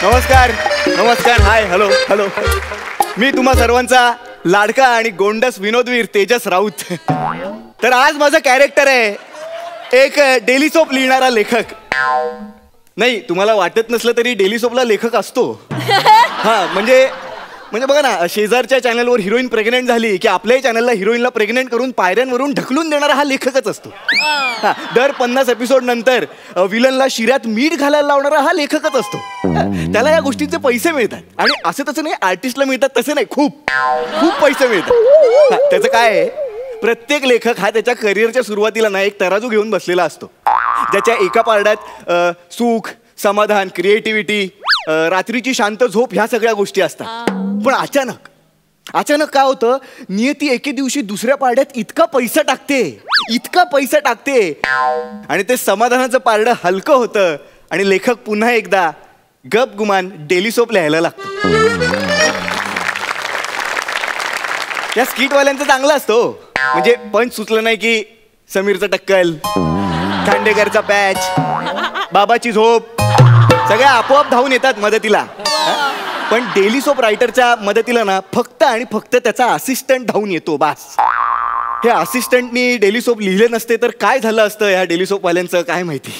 नमस्कार नमस्कार. Hi hello hello. मी तुम्हा सर्वांचा लाडका आणि गोंडस विनोदवीर तेजस राऊत. तर आज माझं कॅरेक्टर आहे एक डेली सोप लिहिणारा लेखक. नाही, तुम्हाला वाटत नसलं तरी डेली सोपला लेखक असतो. हा म्हणजे बघा ना, शेजारच्या चॅनलवर हिरोईन प्रेग्नेंट झाली की आपल्याही चॅनलला हिरोईनला प्रेग्नेंट करून पायऱ्यांवरून ढकलून देणारा हा लेखकच असतो. दर 50 एपिसोड नंतर विलनला शिऱ्यात मीठ घालायला लावणारा हा लेखकच असतो. त्याला या गोष्टीचे पैसे मिळतात. आणि असं तसं नाही, आर्टिस्टला मिळतात तसं नाही, खूप खूप पैसे मिळतात. त्याचं काय आहे, प्रत्येक लेखक हा त्याच्या करिअरच्या सुरुवातीला ना एक तराजू घेऊन बसलेला असतो, ज्याच्या एका पारड्यात सुख, समाधान, क्रिएटिव्हिटी, रात्रीची शांत झोप ह्या सगळ्या गोष्टी असतात. पण अचानक काय होतं, नियती एके दिवशी दुसऱ्या पारड्यात इतका पैसा टाकते आणि ते समाधानाचं पारडं हलकं होतं आणि लेखक पुन्हा एकदा गप गुमान डेली सोप लिहायला लागतो. या स्किटवाल्यांचं चांगलं असतो. म्हणजे पंच सुचलं नाही की समीरचं टक्कल, खांडेकरचा पॅच, बाबाची झोप सगळ्या आपोआप धावून येतात मदतीला. पण डेली सोप रायटरच्या मदतीला ना फक्त आणि फक्त त्याचा असिस्टंट धावून येतो, बास. हे असिस्टंटनी डेली सोप लिहिले नसते तर काय झालं असतं ह्या डेली सोपवाल्यांचं काय माहिती.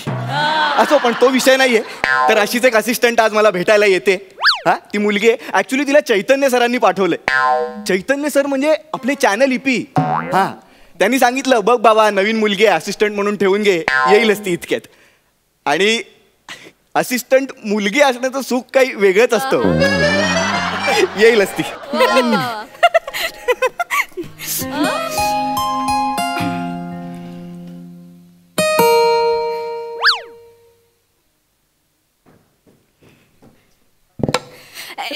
असो, पण तो विषय नाहीये. तर अशीच एक असिस्टंट आज मला भेटायला येते. हा, ती मुलगी आहे. ऍक्च्युली तिला चैतन्य सरांनी पाठवलंय. चैतन्य सर म्हणजे आपले चॅनल ईपी. हा, त्यांनी सांगितलं, बघ बाबा, नवीन मुलगी आहे, असिस्टंट म्हणून ठेवून घे, येईलच ती इतक्यात. आणि असिस्टंट मुलगी असण्याचं सुख काही वेगळंच असतं. येईलच ती.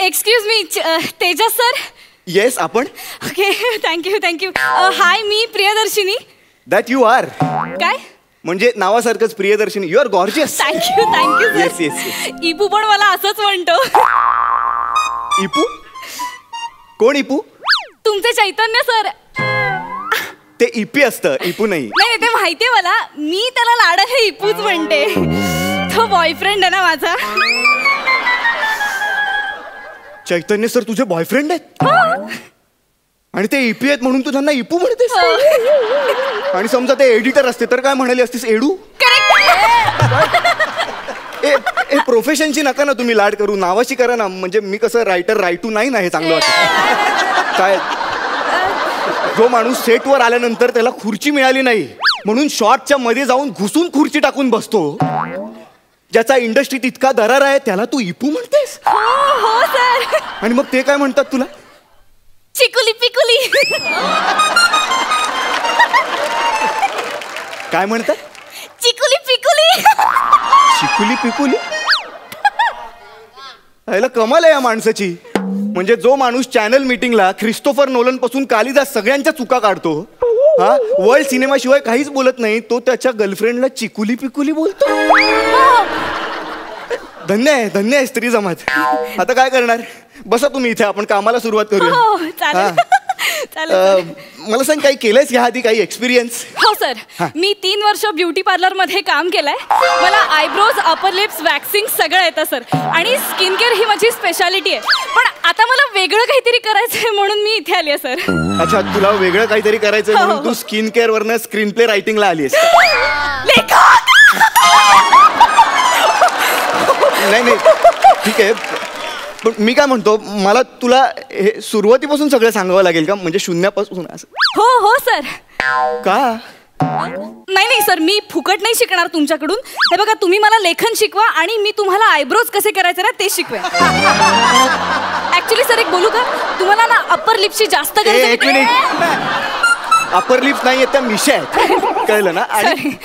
Excuse me, Tejas sir. Yes, आपण. Okay, thank you. हाय, मी प्रियदर्शिनी. That you are. काय म्हणजे नावासारखंच Priyadarshini. You are gorgeous. Thank you yes yes. इपू पण मला असंच म्हणतो. इपू? कोण इपू? तुमचे चैतन्य सर. ते इपी असतं, इपू नाही. नाही, ते माहितीये मला. मी त्याला लाडाने इपूच म्हणते. तो बॉयफ्रेंड आहे ना माझा. चैतन्य सर तुझे बॉयफ्रेंड आहेत? आणि ते ईपी आहेत म्हणून तू त्यांना इपू म्हणतेस? आणि समजा ते एडिटर असते तर काय म्हणाली असतीस, एडू? ए प्रोफेशनची नका ना तुम्ही लाड करू, नावाची करा ना. म्हणजे मी कसं रायटर रायटू नाही ना, हे चांगलं वाटतं. काय, जो माणूस सेटवर आल्यानंतर त्याला खुर्ची मिळाली नाही म्हणून शॉटच्या मध्ये जाऊन घुसून खुर्ची टाकून बसतो, ज्याचा इंडस्ट्रीत इतका दरार आहे, त्याला तू इपू म्हणतेस? हो सर. आणि मग ते काय म्हणतात तुला? चिकुली पिकुली. काय म्हणतात? चिकुली पिकुली. चिकुली पिकुली. याला कमाल आहे या माणसाची. म्हणजे जो माणूस चॅनल मीटिंगला ख्रिस्तोफर नोलन पासून कालिदास सगळ्यांच्या चुका काढतो, हा, वर्ल्ड सिनेमा शिवाय काहीच बोलत नाही, तो त्याच्या गर्लफ्रेंडला चिकुली पिकुली बोलतो. धन्य आहे स्त्री जमात. आता काय करणार, बसा तुम्ही इथे, आपण कामाला सुरुवात करूया. मला सांग, काही केलंयस ह्या आधी, काही एक्सपिरियन्स? हो सर, मी 3 वर्ष ब्युटी पार्लर मध्ये काम केलंय. मला आयब्रोज, अपर लिप्स, वॅक्सिंग सगळं येतं सर. आणि स्किन केअर ही माझी स्पेशालिटी आहे. पण आता मला वेगळं काहीतरी करायचंय म्हणून मी इथे आली आहे सर. अच्छा, तुला वेगळं काहीतरी करायचंय म्हणून तू स्किन केअर वरनं स्क्रीन प्ले रायटिंगला आलीस? नाही, ठीक आहे. पण मी काय म्हणतो, मला तुला हे सुरुवातीपासून सगळं सांगावं लागेल का, म्हणजे शून्यापासून असं? हो सर. का? नाही सर, मी फुकट नाही शिकणार तुमच्याकडून. हे बघा, तुम्ही मला लेखन शिकवा आणि मी तुम्हाला आयब्रोज कसे करायचे ना ते शिकवेन. ऍक्च्युली सर, एक बोलू का तुम्हाला ना, अप्पर लिप्सची जास्त गरज आहे. एक मिनिट, अप्पर लिप्स नाही, त्या मिशा आहेत, कळलं ना? आणि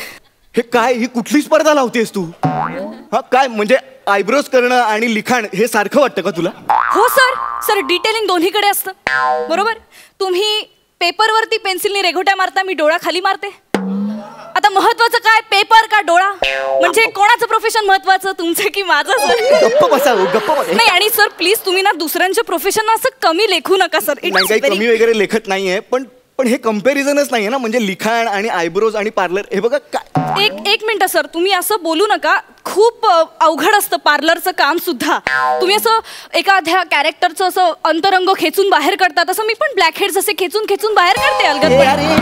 हे काय, ही कुठली स्पर्धा लावतेस तू? हा, काय म्हणजे आयब्रोज करणं आणि लिखाण हे सारखं वाटतं का तुला? हो सर, डिटेलिंग दोन्हीकडे असतं, बरोबर. तुम्ही पेपरवरती पेन्सिलने रेघोट्या मारता, मी डोळा खाली मारते. आता महत्वाचं काय, पेपर का डोळा? म्हणजे कोणाचं प्रोफेशन महत्वाचं, तुमचं की माझं? गप्प बसा, गप्प बसा. नाही, आणि सर प्लीज तुम्ही ना दुसऱ्यांच्या प्रोफेशन असं कमी लेखू नका सर. नाही, काही कमी वगैरे लेखत नाहीये, पण हे कम्पॅरिझनच नाहीये ना. म्हणजे लिखाण आणि आयब्रोज आणि पार्लर, हे बघा काय. एक मिनिट सर, तुम्ही असं बोलू नका. खूप अवघड असतं पार्लरचं काम सुद्धा. तुम्ही असं एखाद्या कॅरेक्टरचं असं अंतरंग खेचून बाहेर काढता, तसं मी पण ब्लॅक हेड्स असे खेचून खेचून बाहेर काढते अलगदपणे.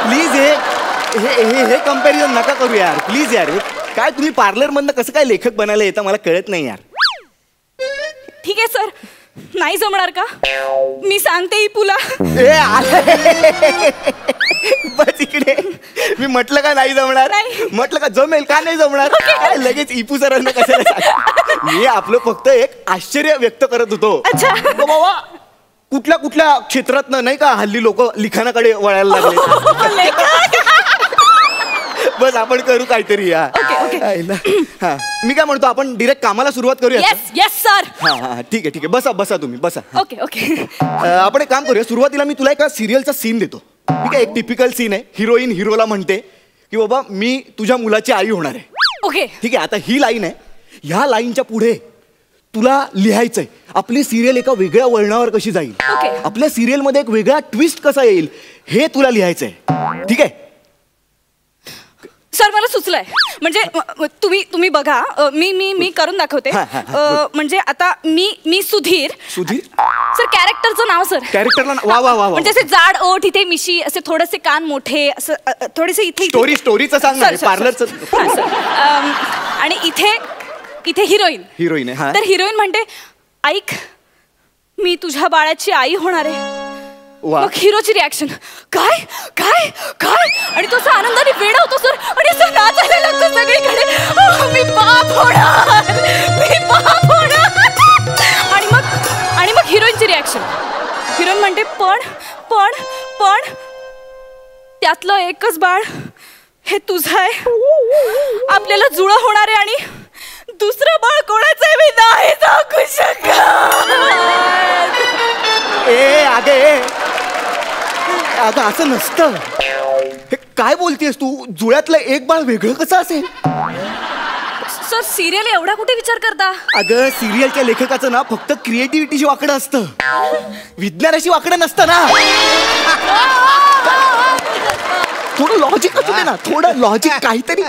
प्लीज हे कम्पॅरिझन नका करू यार, प्लीज यार. काय तुम्ही पार्लर मधनं कसं काय लेखक बनायला येतं मला कळत नाही यार. ठीक आहे सर, नाही जमणार का? मी सांगते इपूला. बस इकडे. मी म्हटलं का नाही जमणार, म्हटलं का जमेल, का नाही जमणार. लगेच इपू सरांना कशाला. मी आपलं फक्त एक आश्चर्य व्यक्त करत होतो. अच्छा बाबा कुठल्या कुठल्या क्षेत्रातनं नाही का हल्ली लोक लिखाणाकडे वळायला लागले. बस आपण करू काहीतरी या. हा मी काय म्हणतो, आपण डिरेक्ट कामाला सुरुवात करूया. Yes sir. हा ठीक आहे बसा बसा तुम्ही बसा. Okay okay. आपण एक काम करूया, सुरुवातीला मी तुला एका सिरियलचा सीन देतो. ठीक आहे, एक टिपिकल सीन आहे. हिरोईन हिरोला म्हणते की बाबा मी तुझ्या मुलाची आई होणार आहे. ओके ठीक आहे. आता ही लाईन आहे, ह्या लाईनच्या पुढे तुला लिहायचंय आपली सिरियल एका वेगळ्या वळणावर कशी जाईल, आपल्या सिरियल मध्ये एक वेगळा ट्विस्ट कसा येईल हे तुला लिहायचंय. ठीक आहे सर, मला सुचलंय. म्हणजे तुम्ही बघा, मी करून दाखवते. म्हणजे आता मी सुधीर सर, कॅरेक्टरचं नाव सर. कॅरेक्टरला वा वा वा. म्हणजे असे जाड ओठ, इथे मिशी, असे थोडेसे कान मोठे, असं थोडेसे इथे. स्टोरीचं सांग ना, पार्लरचं. आणि इथे हिरोईन आहे. तर हिरोईन म्हणते ऐक मी तुझ्या बाळाची आई होणार आहे. मग हिरोची रिॲक्शन काय काय काय, आणि तो असा आनंदाने वेडा होतो सर, आणि असं नाचायला लागतो सगळीकडे. मी बाप होणार, मी बाप होणार. आणि मग हिरोईनची रिॲक्शन, हिरोईन म्हणते पण पण पण त्यातलं एकच बाळ हे तुझं आहे, आपल्याला जुळं होणार आहे, आणि दुसरं बाळ कोणाचं आहे मी नाही सांगू शकत. अगं असं नसतं. हे काय बोलतेस तू, जुळ्यातलं एक बाळ वेगळं कसं असेल. सर सिरियल एवढा कुठे विचार करता. अगं सिरियलच्या लेखकाचं ना फक्त क्रिएटिव्हिटीशी वाकडं असतं, विज्ञानाशी वाकडं नसतं ना. थोडं लॉजिक असू दे ना, थोडं लॉजिक काहीतरी.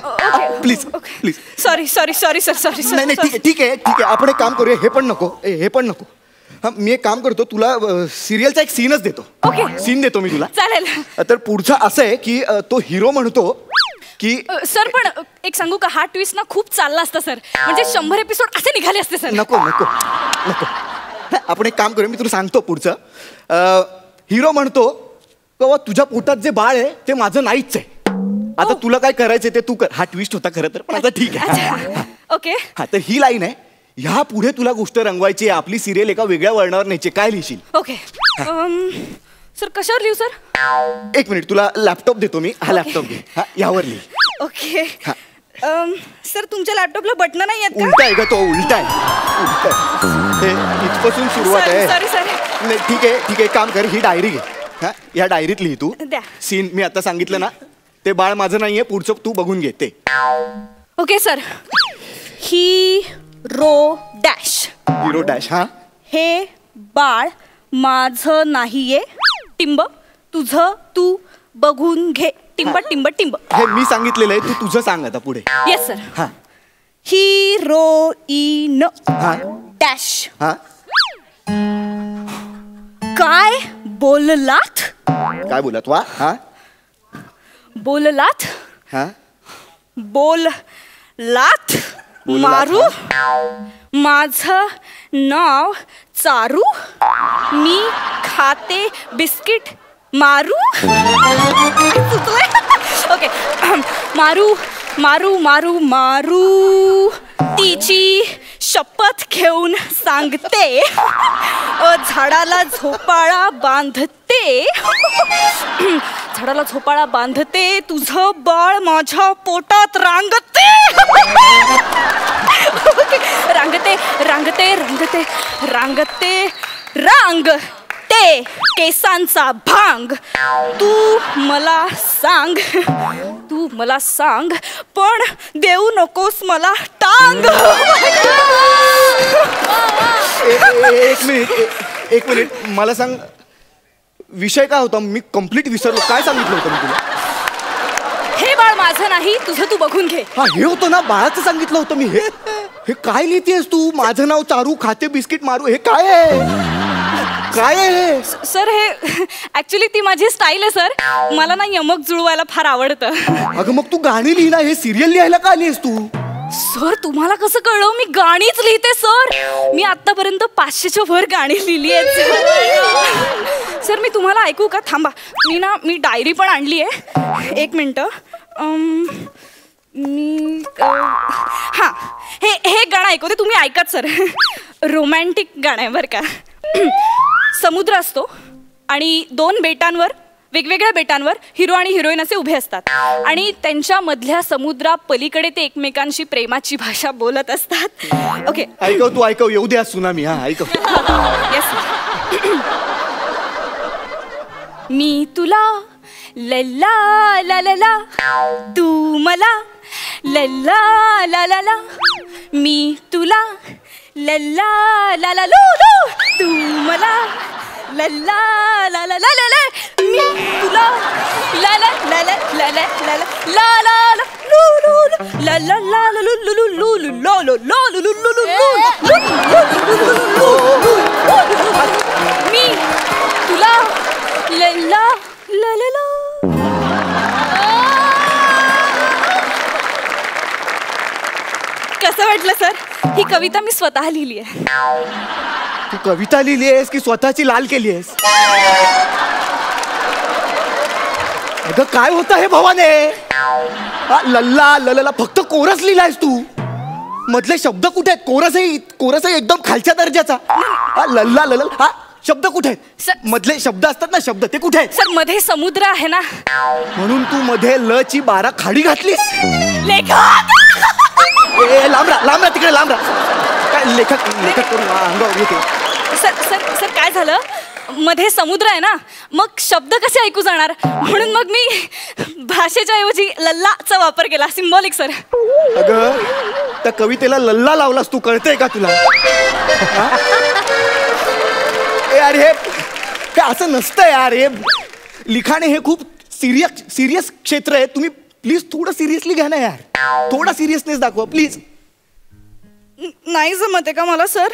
Please please. Sorry sir. नाही ठीक आहे आपण एक काम करूया. हे पण नको. हा मी एक काम करतो, तुला सिरियलचा एक सीनच देतो. सीन देतो मी तुला. चालेल. तर पुढचं असं आहे की तो हिरो म्हणतो की सर पण एक सांगू का, हा ट्विस्ट ना खूप चालला असता सर, म्हणजे 100 एपिसोड असे निघाले असते सर. नको आपण एक काम करूया, मी तुला सांगतो पुढचं. हिरो म्हणतो बाबा तुझ्या पोटात जे बाळ आहे ते माझं नाहीच आहे, आता तुला काय करायचंय ते तू कर. हा ट्विस्ट होता खरं तर, पण आता ठीक आहे. ओके. हा तर ही लाईन आहे, ह्या पुढे तुला गोष्ट रंगवायची आहे, आपली सिरियल एका वेगळ्या वळणावर न्यायची. काय लिहिशील. ओके सर, कशावर लिहू सर. एक मिनिट, तुला लॅपटॉप देतो मी. हा लॅपटॉप घे, हा यावर लिह. ओके. सर तुमच्या लॅपटॉपला बटन नाही आहेत का. उलटा आहे का तो, उलटा आहे. इथपासून सुरुवात आहे. सॉरी. ठीक आहे काम कर, ही डायरी घे. हा या डायरीत लिही तू सीन मी आता सांगितलं ना, ते बाळ माझं नाहीये, पुढचं तू बघून घे ते. Okay sir. Hero dash. हा हे बाळ माझं नाहीये, टिंब तुझं तू बघून घे. टिंब. हे मी सांगितलेलं आहे, तू तुझं सांग आता पुढे. Yes sir. हा हिरोईन डॅश. हा काय बोललात. काय बोलत वा. हा बोललात. हा बोललात. मारू. माझं नाव चारू, मी खाते बिस्किट मारू. ओके. मारू मारू मारू मारू तिची शपथ घेऊन सांगते, झाडाला झोपाळा बांधते, झाडाला झोपाळा बांधते, तुझं बाळ माझ्या पोटात रांगते. रांगते रांगते रांगते रांगते रांगते केसांचा भांग. तू मला सांग पण देऊ नकोस मला टांग. एक मिनिट मला सांग, विषय काय होता. मी कम्प्लीट विसरलो. काय सांगितलं होतं मी तुला. हे बाळ माझं नाही, तुझं तू बघ. बघून घे. हा हे होतं ना, बाळाचं सांगितलं होतं मी. हे काय लिहितेस तू? माझं नाव चारू, खाते बिस्किट मारू. हे काय आहे? काय आहे? सर हे ऍक्च्युली ती माझी स्टाईल आहे सर. मला ना यमक जुळवायला फार आवडतं. अगं मग तू गाणी लिही ना. हे सिरियल लिहायला का आलीस तू? सर तुम्हाला कसं कळलं? मी गाणीच लिहिते सर. मी आतापर्यंत 500च्या वर गाणी लिहिली आहेत सर. मी तुम्हाला ऐकू का? थांबा, मी डायरी पण आणली आहे. एक मिनटं. हां, हे गाणं ऐकवते, तुम्ही ऐकाच सर. रोमॅन्टिक गाणं आहे बरं का. समुद्र असतो आणि 2 बेटांवर, वेगवेगळ्या बेटांवर हिरो आणि हिरोईन असे उभे असतात आणि त्यांच्या मधल्या समुद्रा पलीकडे ते एकमेकांशी प्रेमाची भाषा बोलत असतात. ओके, ऐकव तू, ऐकव. येऊ द्या सुनामी. हा ऐकव. येस. मी तुला लल्ला ला ला ला, तू मला लल्ला ला ला ला. मी तुला लल्ला ला ला लू लू, तू मला लल्ला ला ला ला ला ला. मी तुला ला ला ला ला ला ला ला ला ला ला लू लू ला ला ला ला लू लू लू लू लू लो लो लो लू लू लू लू लू. मी तुला लल्ला ला ला ला. कसं वाटलं सर? ही कविता मी स्वतः लिहिली आहे. तू कविता लिहिली आहेस की स्वतःची लाल केली आहेस? अगं काय होतं हे भवाने? लल्ला ललला फक्त कोरस लिहिलायस तू. मधले शब्द कुठे आहेत? कोरस आहे एकदम खालच्या दर्जाचा. लल्ला ललल हा शब्द कुठे आहेत? मधले शब्द असतात ना, शब्द ते कुठे आहेत? सर मध्ये समुद्र आहे ना, म्हणून तू मध्ये ल ची 12 खाडी घातलीस. लेखक लांबरा तिकडे लांबरा. काय लेखक करून अंगावर येते. सर काय झालं? मध्ये समुद्र आहे ना, मग शब्द कसे ऐकू जाणार? म्हणून मग मी भाषेच्या ऐवजी लल्लाचा वापर केला. Symbolic sir. अगं त्या कवितेला लल्ला लावलास तू, कळतंय का तुला? यार हे असं नसतं यार. हे लिखाणे हे खूप सिरियस क्षेत्र आहे. तुम्ही प्लीज थोडं सिरियसली घ्या ना यार. थोडा सिरियसनेस दाखवा प्लीज. नाही जमत आहे का मला सर?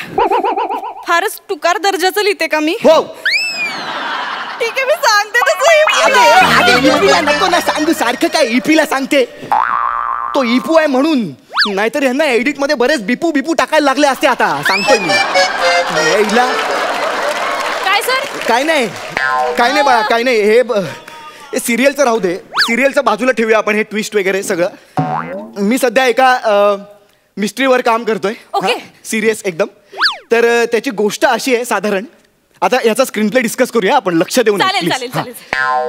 फारच टुकार दर्जाचं लिहिते का मी? हो. ठीक आहे, मी सांगते इपीला नको ना सांगू. सारखं काय इपीला सांगते? तो इपू आहे म्हणून. नाहीतर ह्यांना एडिट मध्ये बरेच बिपू टाकायला लागले असते. आता सांगतोय मी. काय सर? काय नाही बाळा, काय नाही. हे सिरियलचं राहू दे. सिरियलचं बाजूला ठेवूया आपण. हे ट्विस्ट वगैरे सगळं. मी सध्या एका मिस्ट्रीवर काम करतोय. ओके. सिरियस एकदम. तर त्याची गोष्ट अशी आहे साधारण. आता याचा स्क्रीन प्ले डिस्कस करूया आपण. लक्ष देऊन. चालेल.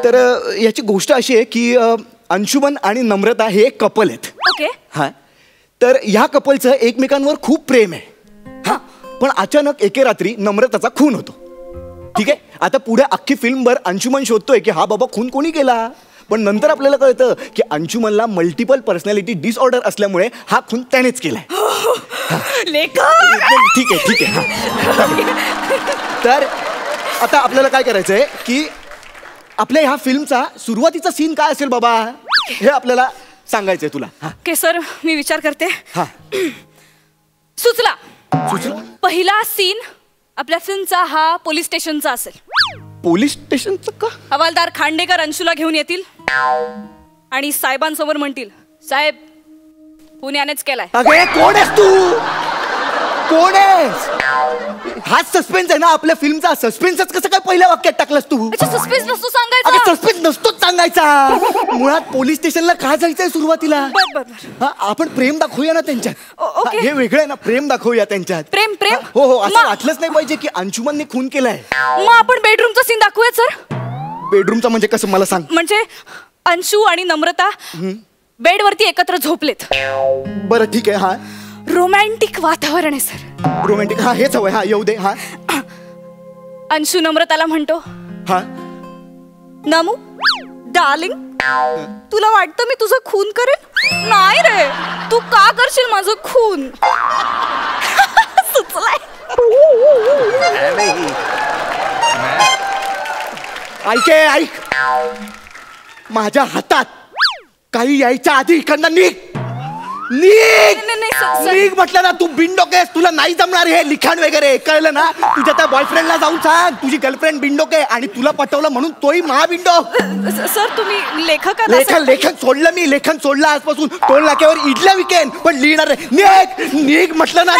तर याची गोष्ट अशी आहे की अंशुमन आणि नम्रता हे एक कपल आहेत. ओके. हा, तर ह्या कपलचं एकमेकांवर खूप प्रेम आहे. हा, पण अचानक एके रात्री नम्रताचा खून होतो. ठीक आहे. आता पुढे अख्खी फिल्मभर अंशुमन शोधतोय की हा बाबा खून कोणी केला. पण नंतर आपल्याला कळतं की अंशुमनला मल्टिपल पर्सनॅलिटी डिसऑर्डर असल्यामुळे हा खून त्यानेच केलाय. ठीक आहे. तर आता आपल्याला काय करायचंय की आपल्या ह्या फिल्मचा सुरुवातीचा सीन काय असेल बाबा, हे आपल्याला सांगायचंय तुला. ओके सर, मी विचार करते. हा, सुचला. पहिला सीन आपल्या फिल्मचा हा पोलीस स्टेशनचा असेल. पोलीस स्टेशनचं का? हवालदार खांडेकर अंशूला घेऊन येतील आणि साहेबांसमोर म्हणतील, साहेब पुण्यानेच केलाय. अगे कोण आहेस तू? कोण आहेस? हाच सस्पेन्स आहे ना आपल्या फिल्मचा. सस्पेन्सच कसं काय पहिल्या वाक्यात टाकलास तू? सस्पेन्स नसतो सांगायचा. सस्पेन्स नसतोच सांगायचा. मुळात पोलीस स्टेशनला का जायचंय सुरुवातीला? आपण प्रेम दाखवूया ना त्यांच्यात. हे वेगळं आहे ना, प्रेम दाखवूया त्यांच्यात. प्रेम. हो, असं वाटलंच नाही पाहिजे की अंशुमनने खून केलाय. मग आपण बेडरूमचा सीन दाखवूया सर. बेडरूमचा म्हणजे कसं मला सांग. म्हणजे अंशू आणि नम्रता बेडवरती एकत्र झोपलेत. बरं ठीक आहे. हा, रोमॅन्टिक वातावरण आहे सर. रोमॅन्टिक. हा, हेच हवंय. हा, येऊ दे. हा, अंशू नम्रताला म्हणतो, हा नमू डार्लिंग, तुला वाटतं मी तुझं खून करेन? नाही रे, तू का करशील माझं खून? सुचलाय. ऐक, माझ्या हातात काही यायच्या आधी इकडनं निघ. निघ म्हटलं ना, तू बिनडोके आहेस, तुला नाही जमणार हे लिखाण वगैरे, कळलं ना? तुझ्या त्या बॉयफ्रेंडला जाऊन सांग तुझी गर्लफ्रेंड बिनडोके आणि तुला पटवलं म्हणून तोही महाबिंडोक. सर तुम्ही लेखक लेखन सोडलं मी, लेखन सोडलं आजपासून. टोल नाक्यावर इडल्या विकेन पण लिहिणार निघ म्हटलं ना,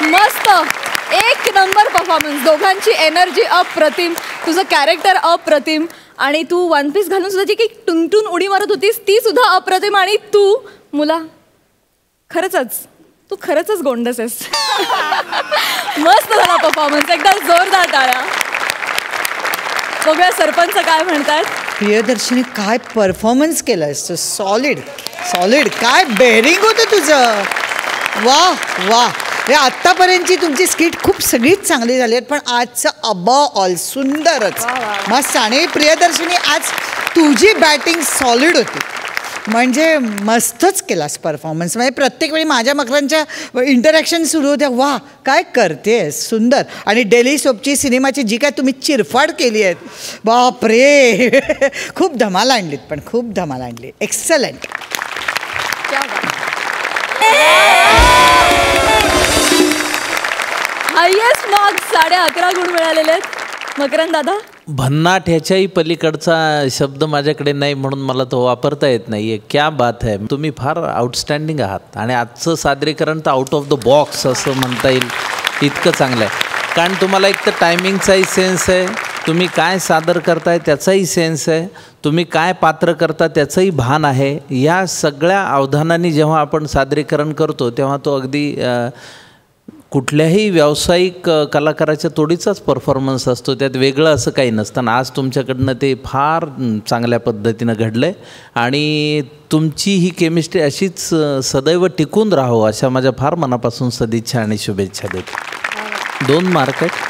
मस्त, एक नंबर परफॉर्मन्स. दोघांची एनर्जी अप्रतिम, तुझं कॅरेक्टर अप्रतिम आणि तू वन पीस घालून सुद्धा जी काही टुनटुन उडी मारत होतीस ती सुद्धा अप्रतिम. आणि तू मुला तू खरंच गोंडस आहेस. मस्त झाला परफॉर्मन्स, एकदम जोरदार टाळ्या. बघूया सरपंच काय म्हणतात. प्रियदर्शनी काय परफॉर्मन्स केलायस, सॉलिड सॉलिड. काय बेअरिंग होतं तुझं. वा वा. हे आत्तापर्यंतची तुमची स्किट खूप सगळीच चांगली झाली आहेत, पण आजचं अबव ऑल सुंदरच मस्त. आणि प्रियदर्शनी आज तुझी बॅटिंग सॉलिड होती, म्हणजे मस्तच केलास परफॉर्मन्स. म्हणजे प्रत्येक वेळी माझ्या मकरांच्या इंटरॅक्शन सुरू होत्या. वा काय करतेस, सुंदर. आणि डेली सोपची सिनेमाची जी काय तुम्ही चिरफाड केली आहेत, बापरे खूप धमाल आणलीत, पण खूप धमाल आणली. एक्सलंट. हायेस्ट मार्क्स 11.5 गुण मिळालेले आहेत मकरंद दादा. भन्नाट ह्याच्याही पलीकडचा शब्द माझ्याकडे नाही म्हणून मला तो वापरता येत नाही आहे. क्या बात आहे, तुम्ही फार आउटस्टँडिंग आहात. आणि आजचं सादरीकरण तर आउट ऑफ द बॉक्स असं म्हणता येईल, इतकं चांगलं आहे. कारण तुम्हाला एक तर टायमिंगचाही सेन्स आहे, तुम्ही काय सादर करताय त्याचाही सेन्स आहे, तुम्ही काय पात्र करता त्याचंही भान आहे. या सगळ्या अवधानाने जेव्हा आपण सादरीकरण करतो तेव्हा तो अगदी कुठल्याही व्यावसायिक कलाकाराच्या तोडीचाच परफॉर्मन्स असतो, त्यात वेगळं असं काही नसतं. आज तुमच्याकडनं ते फार चांगल्या पद्धतीनं घडलं आहे आणि तुमची ही केमिस्ट्री अशीच सदैव टिकून राहो अशा माझ्या फार मनापासून सदिच्छा आणि शुभेच्छा देतो. 2 मार्क आहेत.